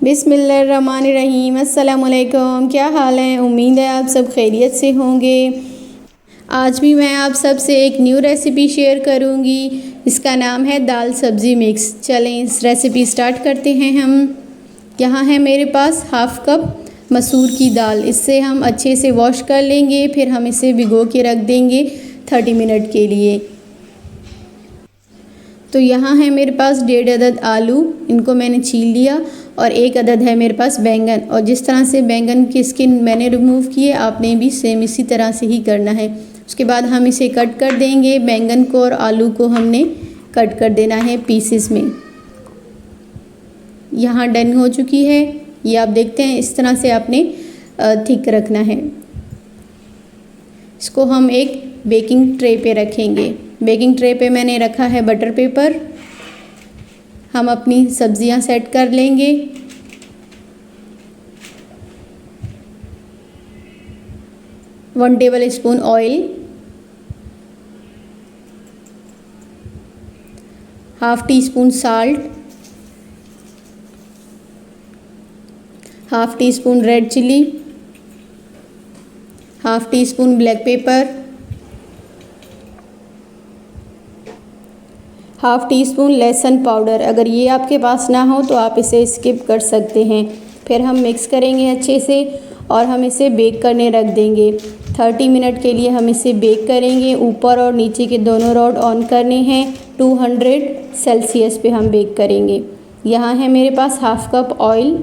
बिस्मिल्लाहिर्रहमानिर्रहीम। अस्सलामुअलैकुम। क्या हाल है? उम्मीद है आप सब खैरियत से होंगे। आज भी मैं आप सब से एक न्यू रेसिपी शेयर करूंगी। इसका नाम है दाल सब्ज़ी मिक्स। चलें इस रेसिपी स्टार्ट करते हैं हम। यहाँ है मेरे पास हाफ़ कप मसूर की दाल। इससे हम अच्छे से वॉश कर लेंगे, फिर हम इसे भिगो के रख देंगे 30 मिनट के लिए। तो यहाँ है मेरे पास 1.5 अदद आलू, इनको मैंने छील लिया, और 1 अदद है मेरे पास बैंगन। और जिस तरह से बैंगन की स्किन मैंने रिमूव की है, आपने भी सेम इसी तरह से ही करना है। उसके बाद हम इसे कट कर देंगे। बैंगन को और आलू को हमने कट कर देना है पीसेस में। यहाँ डन हो चुकी है, ये आप देखते हैं। इस तरह से आपने थिक रखना है। इसको हम एक बेकिंग ट्रे पे रखेंगे। बेकिंग ट्रे पे मैंने रखा है बटर पेपर। हम अपनी सब्जियां सेट कर लेंगे। One tablespoon oil, half teaspoon salt, half teaspoon red chili, half teaspoon black pepper, half teaspoon लहसुन पाउडर। अगर ये आपके पास ना हो तो आप इसे स्किप कर सकते हैं। फिर हम मिक्स करेंगे अच्छे से और हम इसे बेक करने रख देंगे। 30 मिनट के लिए हम इसे बेक करेंगे। ऊपर और नीचे के दोनों रॉड ऑन करने हैं। 200 सेल्सियस पे हम बेक करेंगे। यहाँ है मेरे पास हाफ कप ऑयल।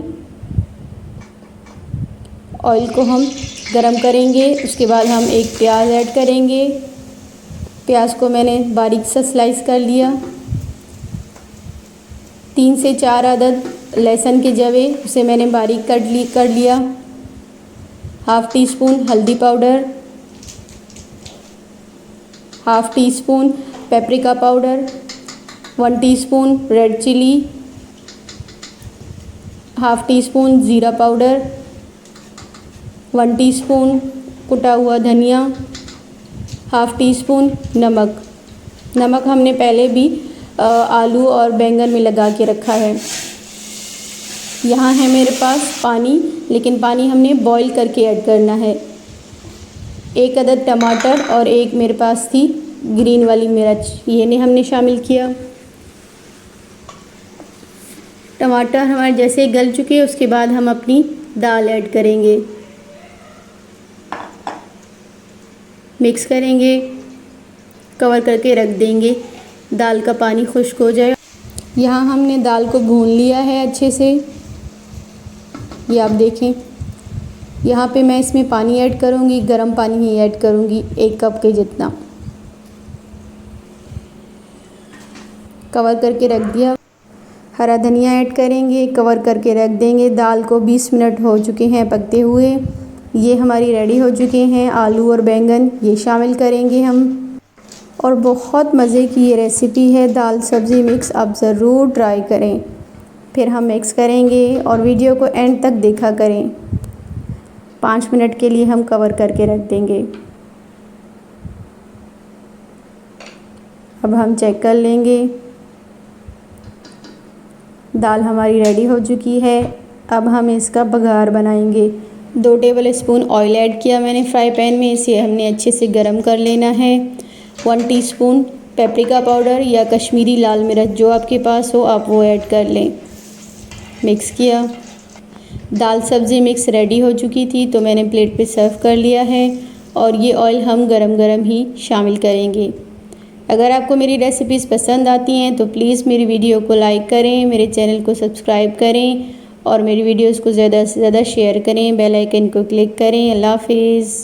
ऑयल को हम गरम करेंगे। उसके बाद हम एक प्याज ऐड करेंगे। प्याज को मैंने बारीक सा स्लाइस कर लिया। 3 से 4 अदद लहसुन के जवे, उसे मैंने बारीक कर लिया। हाफ टी स्पून हल्दी powder, half teaspoon paprika powder, 1 teaspoon red chili, half teaspoon ज़ीरा पाउडर, 1 टीस्पून कुटा हुआ धनिया, हाफ टी स्पून नमक। नमक हमने पहले भी आलू और बैंगन में लगा के रखा है। यहाँ है मेरे पास पानी, लेकिन पानी हमने बॉईल करके ऐड करना है। 1 अदद टमाटर और एक मेरे पास थी ग्रीन वाली मिर्च, ये ने हमने शामिल किया। टमाटर हमारे जैसे गल चुके हैं, उसके बाद हम अपनी दाल ऐड करेंगे। मिक्स करेंगे, कवर करके रख देंगे। दाल का पानी खुश्क हो जाए। यहाँ हमने दाल को भून लिया है अच्छे से। ये आप देखें। यहाँ पे मैं इसमें पानी ऐड करूँगी, गर्म पानी ही ऐड करूँगी, 1 कप के जितना। कवर करके रख दिया। हरा धनिया ऐड करेंगे, कवर करके रख देंगे। दाल को 20 मिनट हो चुके हैं पकते हुए। ये हमारी रेडी हो चुके हैं। आलू और बैंगन ये शामिल करेंगे हम। और बहुत मज़े की ये रेसिपी है दाल सब्ज़ी मिक्स, आप ज़रूर ट्राई करें। फिर हम मिक्स करेंगे और वीडियो को एंड तक देखा करें। 5 मिनट के लिए हम कवर करके रख देंगे। अब हम चेक कर लेंगे। दाल हमारी रेडी हो चुकी है। अब हम इसका बघार बनाएंगे। 2 टेबल स्पून ऑयल ऐड किया मैंने फ्राई पैन में। इसे हमने अच्छे से गरम कर लेना है। 1 टीस्पून पेपरिका पाउडर या कश्मीरी लाल मिर्च, जो आपके पास हो आप वो ऐड कर लें। मिक्स किया। दाल सब्ज़ी मिक्स रेडी हो चुकी थी, तो मैंने प्लेट पे सर्व कर लिया है। और ये ऑयल हम गरम गरम ही शामिल करेंगे। अगर आपको मेरी रेसिपीज़ पसंद आती हैं तो प्लीज़ मेरी वीडियो को लाइक करें, मेरे चैनल को सब्सक्राइब करें और मेरी वीडियोज़ को ज़्यादा से ज़्यादा शेयर करें। बेल आइकन को क्लिक करें। अल्लाह हाफिज़।